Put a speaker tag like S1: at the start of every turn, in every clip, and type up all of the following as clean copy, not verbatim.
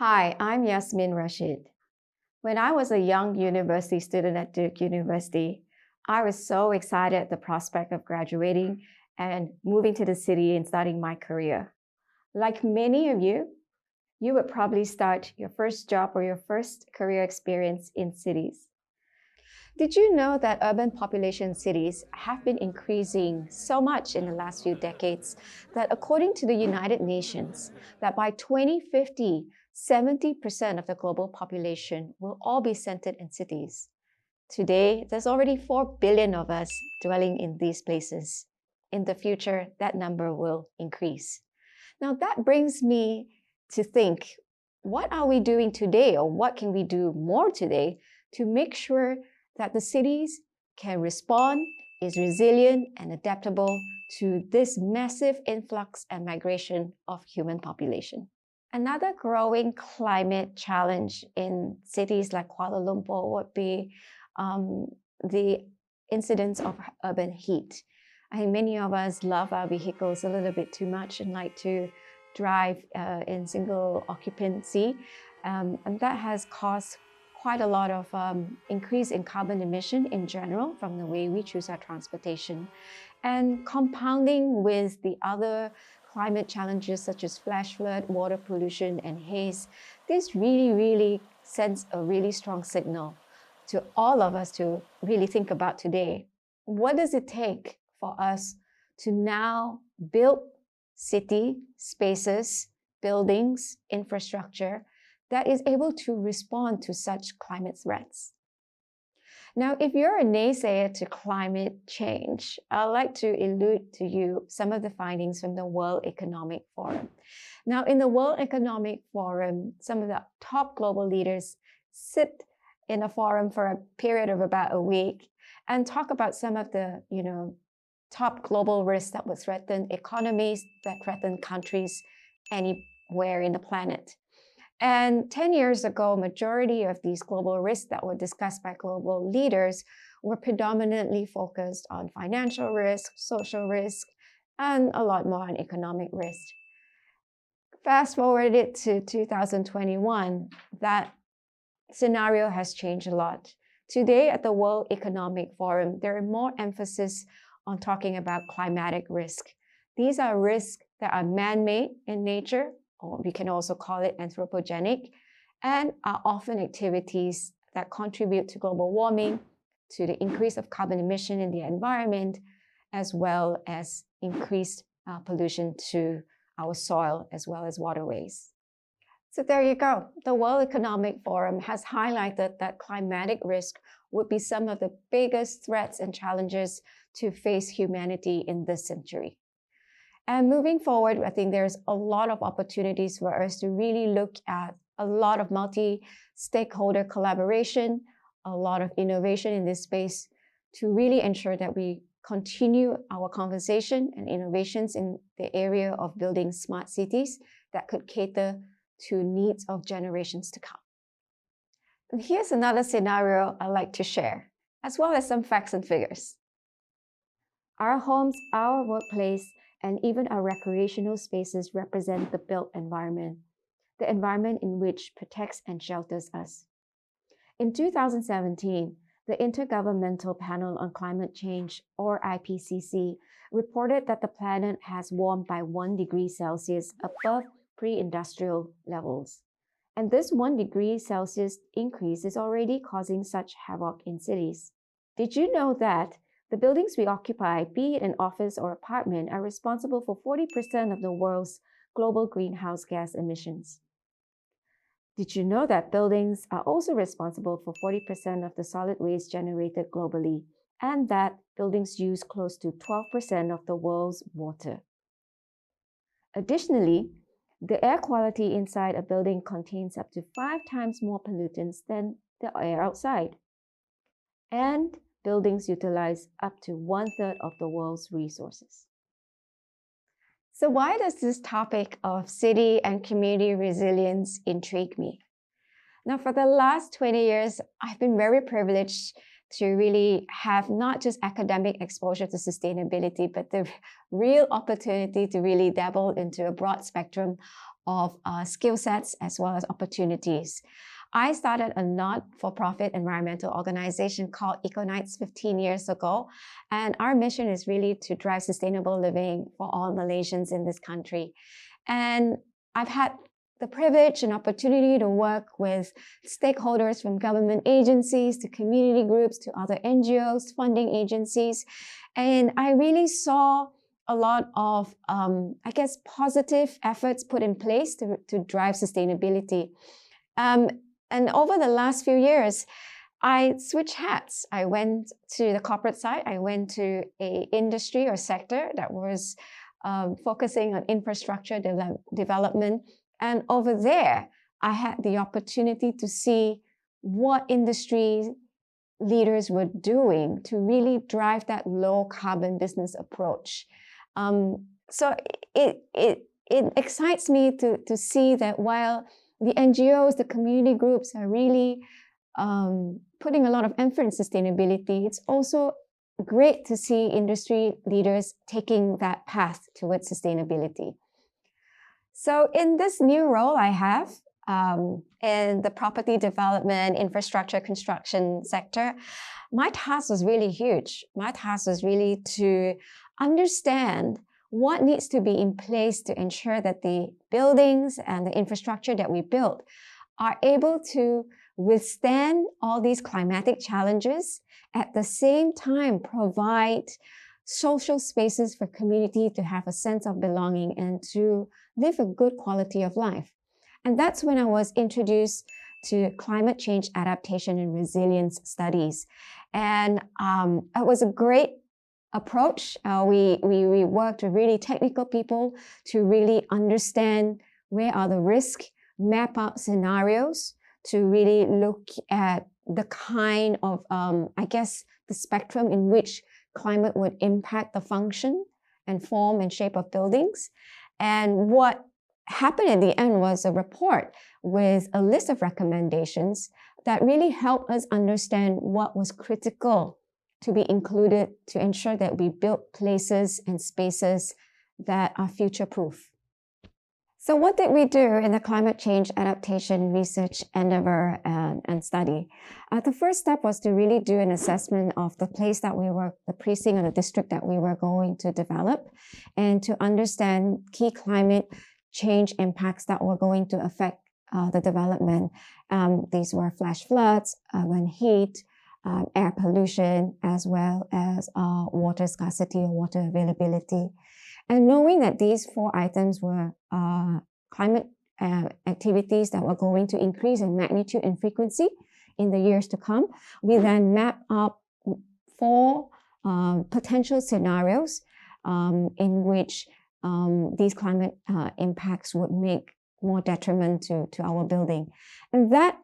S1: Hi, I'm Yasmin Rashid. When I was a young university student at Duke University, I was so excited at the prospect of graduating and moving to the city and starting my career. Like many of you would probably start your first job or your first career experience in cities. Did you know that urban population cities have been increasing so much in the last few decades that according to the United Nations, that by 2050, 70% of the global population will all be centered in cities. Today, there's already 4 billion of us dwelling in these places. In the future, that number will increase. Now, that brings me to think, what are we doing today, or what can we do more today to make sure that the cities can respond, is resilient and adaptable to this massive influx and migration of human population? Another growing climate challenge in cities like Kuala Lumpur would be the incidence of urban heat. I think many of us love our vehicles a little bit too much and like to drive in single occupancy, and that has caused quite a lot of increase in carbon emission in general from the way we choose our transportation. And compounding with the other climate challenges such as flash flood, water pollution, and haze, this really sends a really strong signal to all of us to really think about today. What does it take for us to now build city spaces, buildings, infrastructure that is able to respond to such climate threats? Now, if you're a naysayer to climate change, I'd like to allude to you some of the findings from the World Economic Forum. Now, in the World Economic Forum, some of the top global leaders sit in a forum for a period of about a week and talk about some of the, top global risks that would threaten economies, that threaten countries anywhere in the planet. And 10 years ago, majority of these global risks that were discussed by global leaders were predominantly focused on financial risk, social risk, and a lot more on economic risk. Fast forward it to 2021, that scenario has changed a lot. Today at the World Economic Forum, there is more emphasis on talking about climatic risk. These are risks that are man-made in nature, or we can also call it anthropogenic, and are often activities that contribute to global warming, to the increase of carbon emission in the environment, as well as increased pollution to our soil as well as waterways. So there you go. The World Economic Forum has highlighted that climatic risk would be some of the biggest threats and challenges to face humanity in this century. And moving forward, I think there's a lot of opportunities for us to really look at a lot of multi-stakeholder collaboration, a lot of innovation in this space to really ensure that we continue our conversation and innovations in the area of building smart cities that could cater to needs of generations to come. And here's another scenario I'd like to share, as well as some facts and figures. Our homes, our workplace, and even our recreational spaces represent the built environment, the environment in which protects and shelters us. In 2017, the Intergovernmental Panel on Climate Change, or IPCC, reported that the planet has warmed by 1 degree Celsius above pre-industrial levels. And this 1 degree Celsius increase is already causing such havoc in cities. Did you know that the buildings we occupy, be it an office or apartment, are responsible for 40% of the world's global greenhouse gas emissions? Did you know that buildings are also responsible for 40% of the solid waste generated globally, and that buildings use close to 12% of the world's water? Additionally, the air quality inside a building contains up to 5 times more pollutants than the air outside. And buildings utilize up to 1/3 of the world's resources. So why does this topic of city and community resilience intrigue me? Now, for the last 20 years, I've been very privileged to really have not just academic exposure to sustainability, but the real opportunity to really dabble into a broad spectrum of skill sets as well as opportunities. I started a not-for-profit environmental organization called Econites 15 years ago, and our mission is really to drive sustainable living for all Malaysians in this country. And I've had the privilege and opportunity to work with stakeholders from government agencies to community groups to other NGOs, funding agencies, and I really saw a lot of, positive efforts put in place to drive sustainability. And over the last few years, I switched hats. I went to the corporate side. I went to a industry or sector that was focusing on infrastructure development. And over there, I had the opportunity to see what industry leaders were doing to really drive that low carbon business approach. So it excites me to see that while the NGOs, the community groups are really putting a lot of emphasis in sustainability, it's also great to see industry leaders taking that path towards sustainability. So in this new role I have in the property development, infrastructure, construction sector, my task was really huge. My task was really to understand what needs to be in place to ensure that the buildings and the infrastructure that we build are able to withstand all these climatic challenges, at the same time provide social spaces for community to have a sense of belonging and to live a good quality of life. And that's when I was introduced to climate change adaptation and resilience studies. And it was a great approach. We worked with really technical people to really understand where are the risks, map out scenarios to really look at the kind of, the spectrum in which climate would impact the function and form and shape of buildings. And what happened at the end was a report with a list of recommendations that really helped us understand what was critical to be included to ensure that we build places and spaces that are future-proof. So what did we do in the climate change adaptation research endeavor and study? The first step was to really do an assessment of the place that we were, the precinct or the district that we were going to develop, and to understand key climate change impacts that were going to affect the development. These were flash floods, urban heat, air pollution, as well as water scarcity or water availability. And knowing that these 4 items were climate activities that were going to increase in magnitude and frequency in the years to come, we then mapped up 4 potential scenarios in which these climate impacts would make more detriment to our building. And that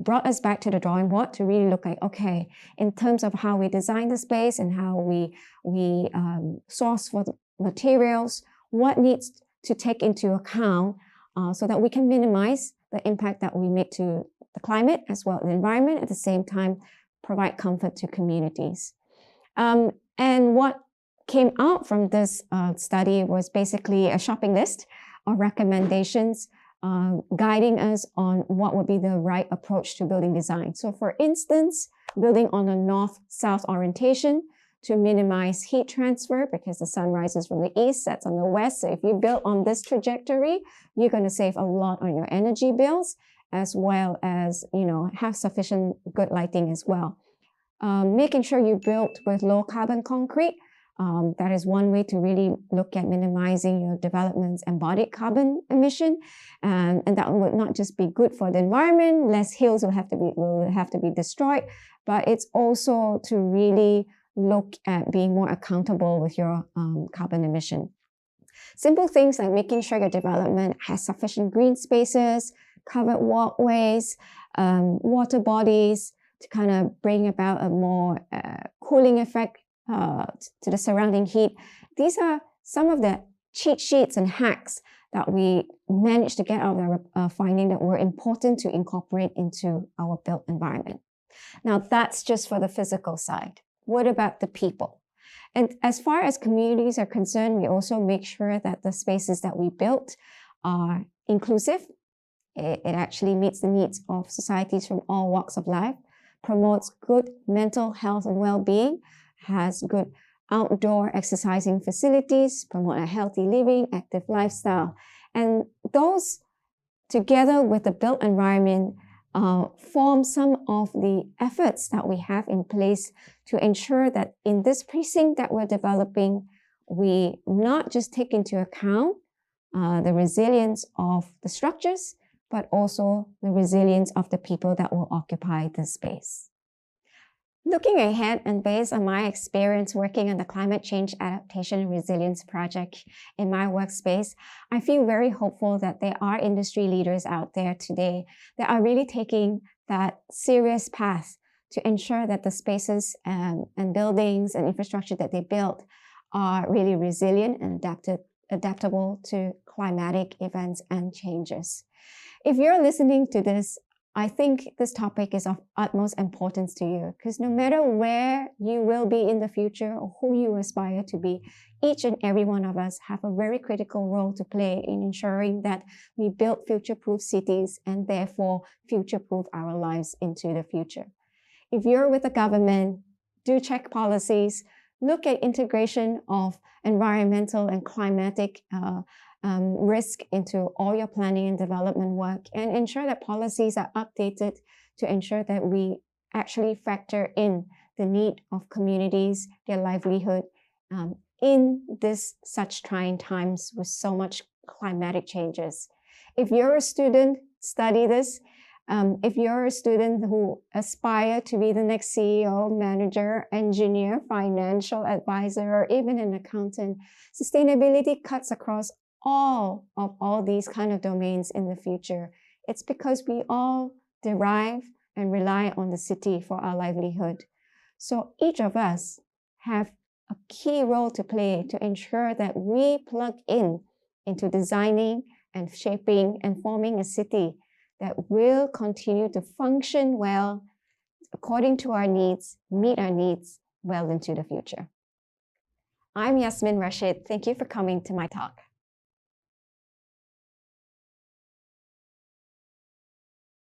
S1: brought us back to the drawing board to really look at, okay, in terms of how we design the space and how we source for the materials, what needs to take into account so that we can minimize the impact that we make to the climate as well as the environment, at the same time provide comfort to communities. And what came out from this study was basically a shopping list of recommendations guiding us on what would be the right approach to building design. So for instance, building on a north-south orientation to minimize heat transfer because the sun rises from the east, sets on the west. So if you build on this trajectory, you're going to save a lot on your energy bills, as well as, have sufficient good lighting as well. Making sure you build with low carbon concrete. That is one way to really look at minimizing your development's embodied carbon emission. And that would not just be good for the environment, less hills will have to be destroyed, but it's also to really look at being more accountable with your carbon emission. Simple things like making sure your development has sufficient green spaces, covered walkways, water bodies to kind of bring about a more cooling effect to the surrounding heat. These are some of the cheat sheets and hacks that we managed to get out of the finding that were important to incorporate into our built environment. Now, that's just for the physical side. What about the people? And as far as communities are concerned, we also make sure that the spaces that we built are inclusive. It actually meets the needs of societies from all walks of life, promotes good mental health and well-being, has good outdoor exercising facilities, promote a healthy living, active lifestyle. And those, together with the built environment, form some of the efforts that we have in place to ensure that in this precinct that we're developing, we not just take into account the resilience of the structures, but also the resilience of the people that will occupy the space. Looking ahead and based on my experience working on the Climate Change Adaptation and Resilience Project in my workspace, I feel very hopeful that there are industry leaders out there today that are really taking that serious path to ensure that the spaces and buildings and infrastructure that they build are really resilient and adaptable to climatic events and changes. If you're listening to this, I think this topic is of utmost importance to you because no matter where you will be in the future or who you aspire to be, each and every one of us have a very critical role to play in ensuring that we build future-proof cities and therefore future-proof our lives into the future. If you're with the government, do check policies, look at integration of environmental and climatic risk into all your planning and development work, and ensure that policies are updated to ensure that we actually factor in the need of communities, their livelihood, in this such trying times with so much climatic changes. If you're a student, study this. If you're a student who aspire to be the next CEO, manager, engineer, financial advisor, or even an accountant, sustainability cuts across all these kind of domains in the future. It's because we all derive and rely on the city for our livelihood. So each of us have a key role to play to ensure that we plug into designing and shaping and forming a city that will continue to function well according to our needs, meet our needs well into the future. I'm Yasmin Rashid. Thank you for coming to my talk.